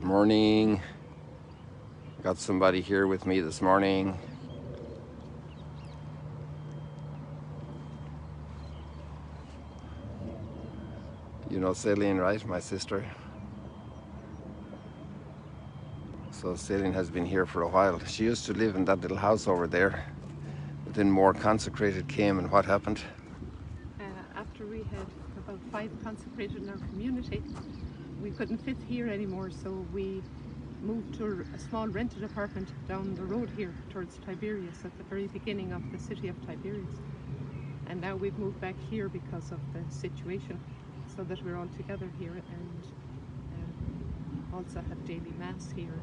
Morning. Got somebody here with me this morning. You know Celine, right? My sister. So Celine has been here for a while. She used to live in that little house over there. But then more consecrated came, and what happened? After we had about 5 consecrated in our community, we couldn't fit here anymore, so we moved to a small rented apartment down the road here towards Tiberias, at the very beginning of the city of Tiberias. And now we've moved back here because of the situation, so that we're all together here and also have daily mass here.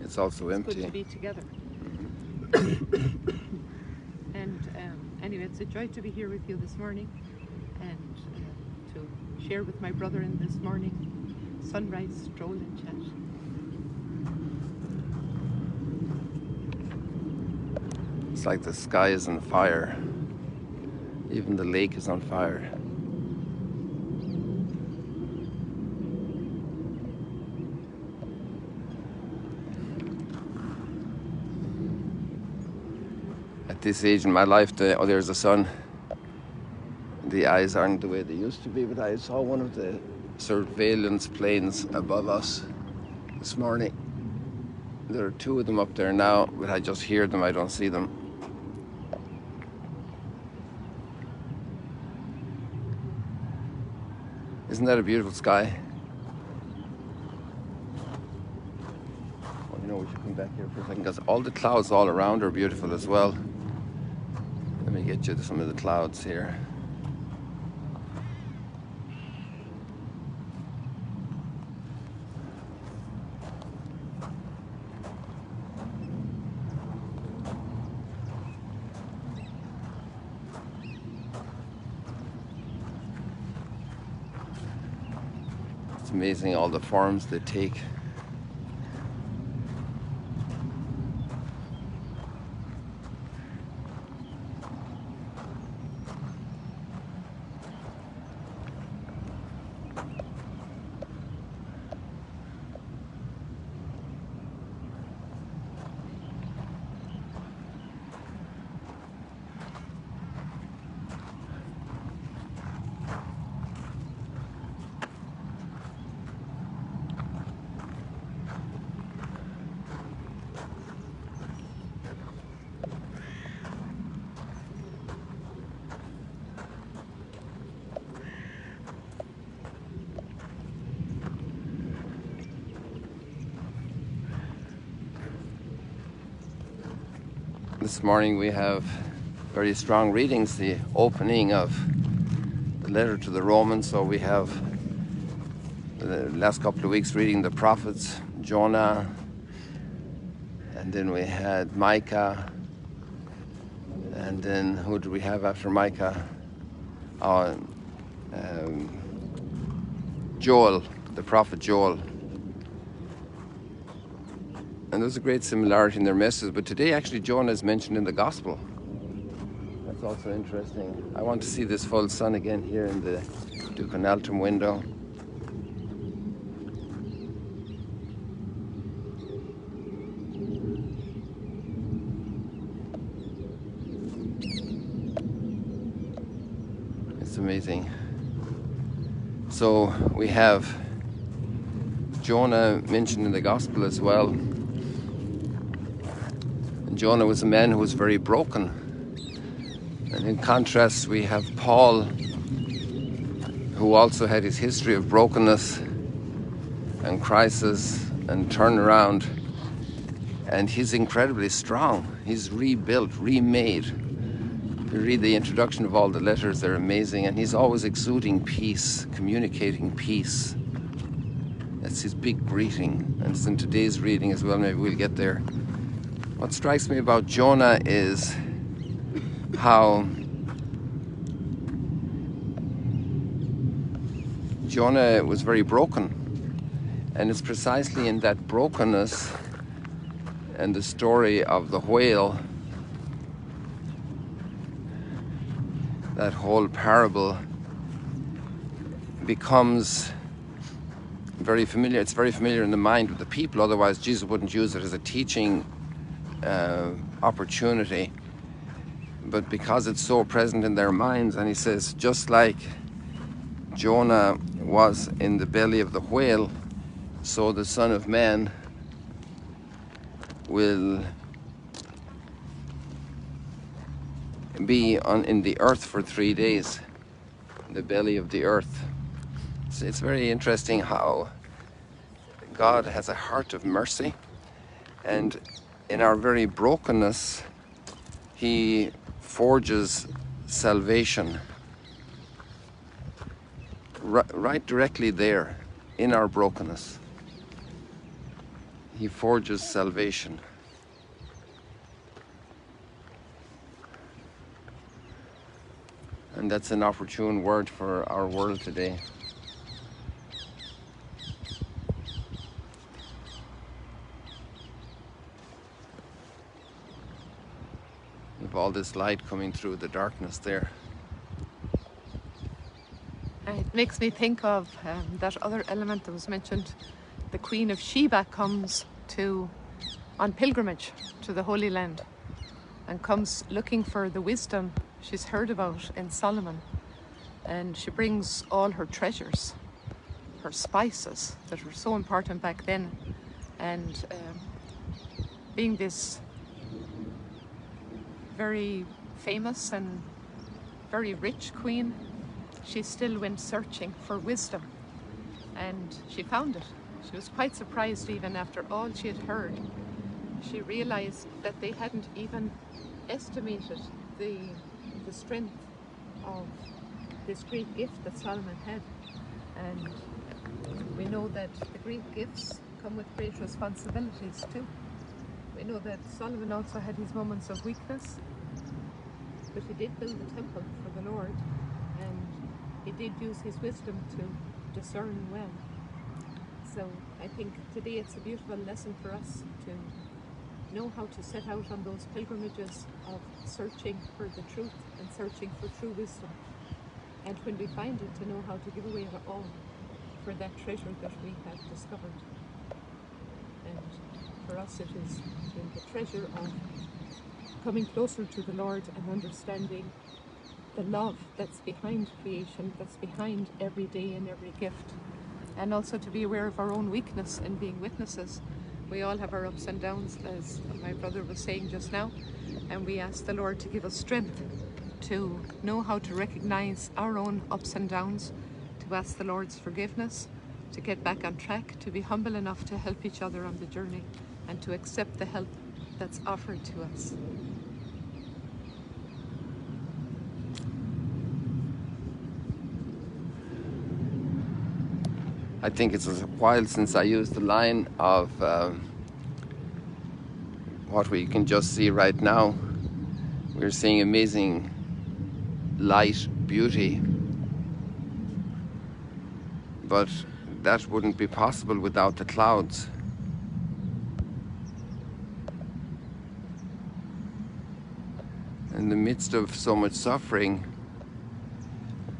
It's also empty. It's good to be together. And anyway, it's a joy to be here with you this morning and to share with my brother in this morning sunrise stroll and chat. It's like the sky is on fire. Even the lake is on fire. At this age in my life, there's the sun. The eyes aren't the way they used to be, but I saw one of the surveillance planes above us this morning. There are 2 of them up there now, but I just hear them, I don't see them. Isn't that a beautiful sky? Well, you know, we should come back here for a second, because all the clouds all around are beautiful as well. Let me get you to some of the clouds here. It's amazing all the forms they take. This morning we have very strong readings, the opening of the letter to the Romans. So we have the last couple of weeks reading the prophets, Jonah, and then we had Micah, and then who do we have after Micah? Joel, the prophet Joel. And there's a great similarity in their messages, but today actually Jonah is mentioned in the gospel. That's also interesting. I want to see this full sun again here in the Ducan Altum window. It's amazing. So we have Jonah mentioned in the gospel as well. Jonah was a man who was very broken. And in contrast, we have Paul, who also had his history of brokenness and crisis and turnaround. And he's incredibly strong. He's rebuilt, remade. You read the introduction of all the letters, they're amazing. And he's always exuding peace, communicating peace. That's his big greeting. And it's in today's reading as well, maybe we'll get there. What strikes me about Jonah is how Jonah was very broken. And it's precisely in that brokenness and the story of the whale, that whole parable becomes very familiar. It's very familiar in the mind of the people. Otherwise, Jesus wouldn't use it as a teaching opportunity. But because it's so present in their minds, and he says, just like Jonah was in the belly of the whale, so the Son of Man will be in the earth for 3 days, in the belly of the earth. So it's very interesting how God has a heart of mercy, and in our very brokenness, he forges salvation right directly there in our brokenness. He forges salvation. And that's an opportune word for our world today. With all this light coming through the darkness there. It makes me think of that other element that was mentioned. The Queen of Sheba comes on pilgrimage to the Holy Land and comes looking for the wisdom she's heard about in Solomon. And she brings all her treasures, her spices that were so important back then. And being this very famous and very rich queen, she still went searching for wisdom, and she found it. She was quite surprised even after all she had heard. She realized that they hadn't even estimated the strength of this great gift that Solomon had. And we know that the great gifts come with great responsibilities too. We know that Solomon also had his moments of weakness, but he did build the temple for the Lord, and he did use his wisdom to discern well. So I think today it's a beautiful lesson for us to know how to set out on those pilgrimages of searching for the truth and searching for true wisdom. And when we find it, to know how to give away it all for that treasure that we have discovered. And for us it is the treasure of coming closer to the Lord and understanding the love that's behind creation, that's behind every day and every gift. And also to be aware of our own weakness and being witnesses. We all have our ups and downs, as my brother was saying just now, and we ask the Lord to give us strength to know how to recognize our own ups and downs, to ask the Lord's forgiveness, to get back on track, to be humble enough to help each other on the journey, and to accept the help that's offered to us. I think it's a while since I used the line of what we can just see right now. We're seeing amazing light, beauty, but that wouldn't be possible without the clouds. In the midst of so much suffering,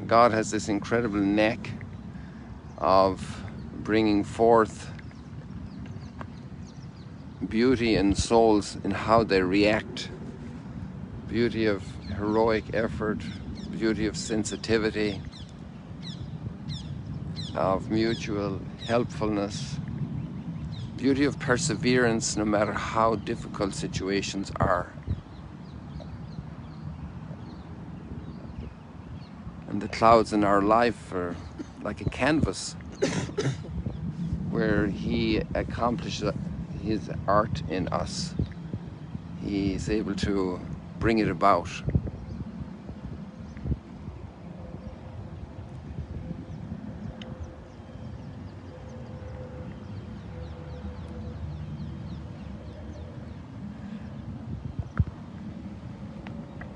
God has this incredible neck of bringing forth beauty in souls in how they react. Beauty of heroic effort, beauty of sensitivity, of mutual helpfulness, beauty of perseverance no matter how difficult situations are. And the clouds in our life are like a canvas where he accomplishes his art in us. He is able to bring it about.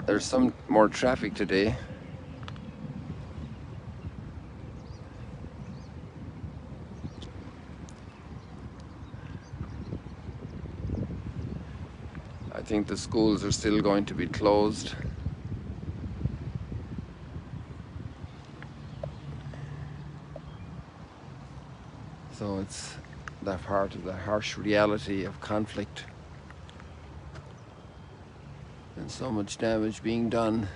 There's some more traffic today. I think the schools are still going to be closed. So it's that part of the harsh reality of conflict and so much damage being done.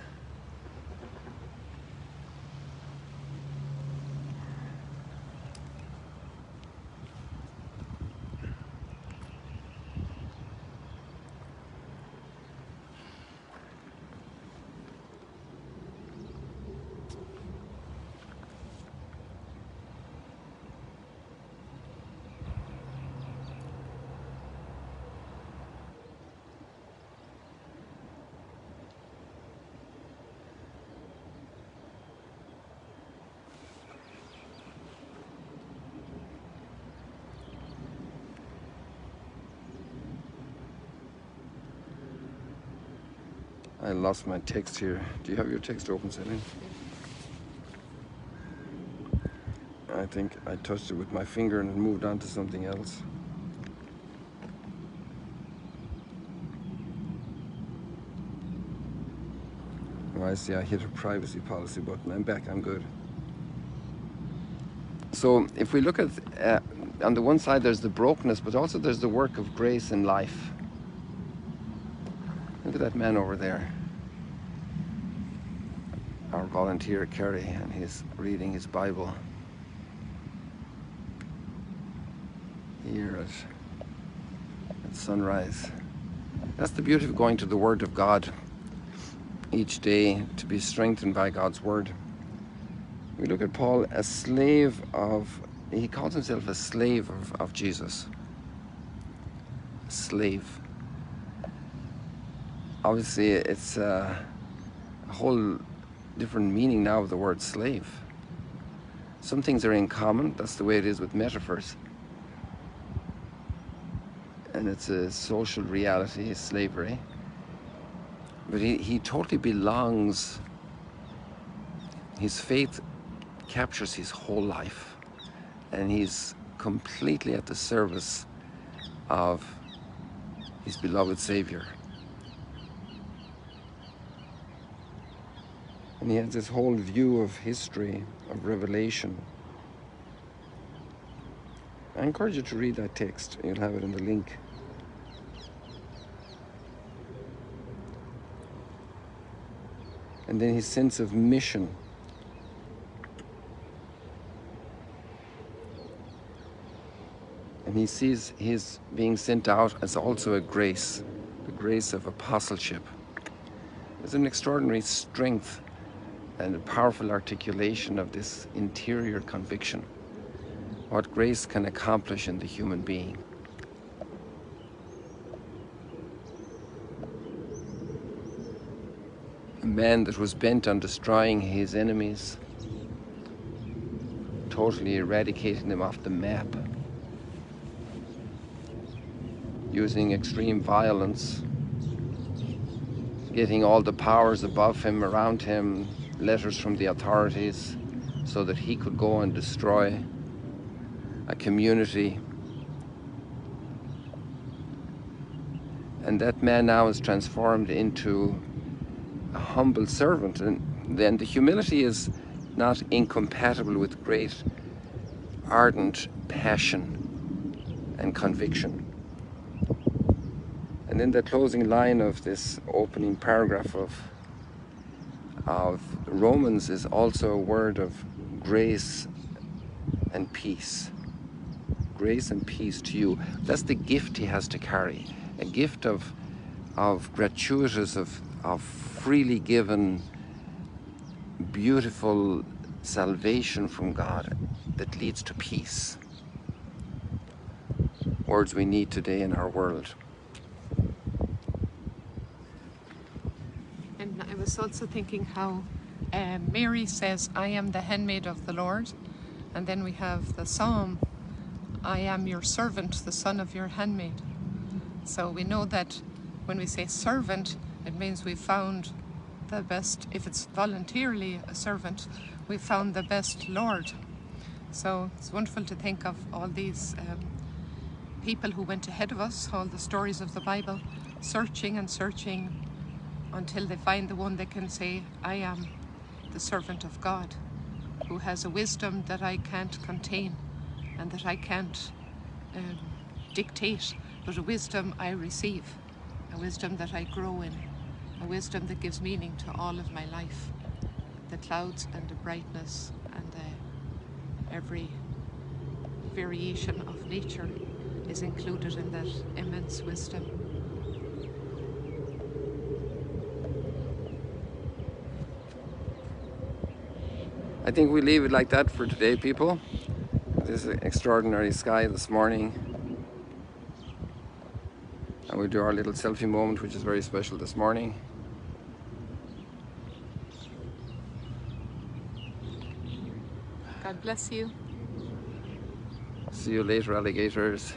I lost my text here. Do you have your text open, Celine? I think I touched it with my finger and it moved on to something else. Oh, I see, I hit a privacy policy button. I'm back, I'm good. So if we look at, on the one side there's the brokenness, but also there's the work of grace in life. Look at that man over there. Our volunteer, Kerry, and he's reading his Bible here at sunrise. That's the beauty of going to the Word of God each day, to be strengthened by God's Word. We look at Paul, a slave of, he calls himself a slave of Jesus. A slave. Obviously, it's a whole different meaning now of the word slave. Some things are in common, that's the way it is with metaphors. And it's a social reality, slavery. But he totally belongs, his faith captures his whole life. And he's completely at the service of his beloved Savior. And he has this whole view of history, of revelation. I encourage you to read that text. You'll have it in the link. And then his sense of mission. And he sees his being sent out as also a grace, the grace of apostleship. There's an extraordinary strength and a powerful articulation of this interior conviction, what grace can accomplish in the human being. A man that was bent on destroying his enemies, totally eradicating them off the map, using extreme violence, getting all the powers above him, around him, letters from the authorities, so that he could go and destroy a community. And that man now is transformed into a humble servant. And then the humility is not incompatible with great, ardent passion and conviction. And then the closing line of this opening paragraph of Romans is also a word of grace and peace. Grace and peace to you. That's the gift he has to carry. A gift of gratuitous, of freely given, beautiful salvation from God that leads to peace. Words we need today in our world. And I was also thinking how Mary says, I am the handmaid of the Lord. And then we have the psalm, I am your servant, the son of your handmaid. So we know that when we say servant, it means we found the best, if it's voluntarily a servant, we found the best Lord. So it's wonderful to think of all these people who went ahead of us, all the stories of the Bible, searching and searching until they find the one that can say, I am the servant of God, who has a wisdom that I can't contain, and that I can't dictate, but a wisdom I receive, a wisdom that I grow in, a wisdom that gives meaning to all of my life. The clouds and the brightness and every variation of nature is included in that immense wisdom. I think we leave it like that for today, people. This extraordinary sky this morning. And we'll do our little selfie moment, which is very special this morning. God bless you. See you later, alligators.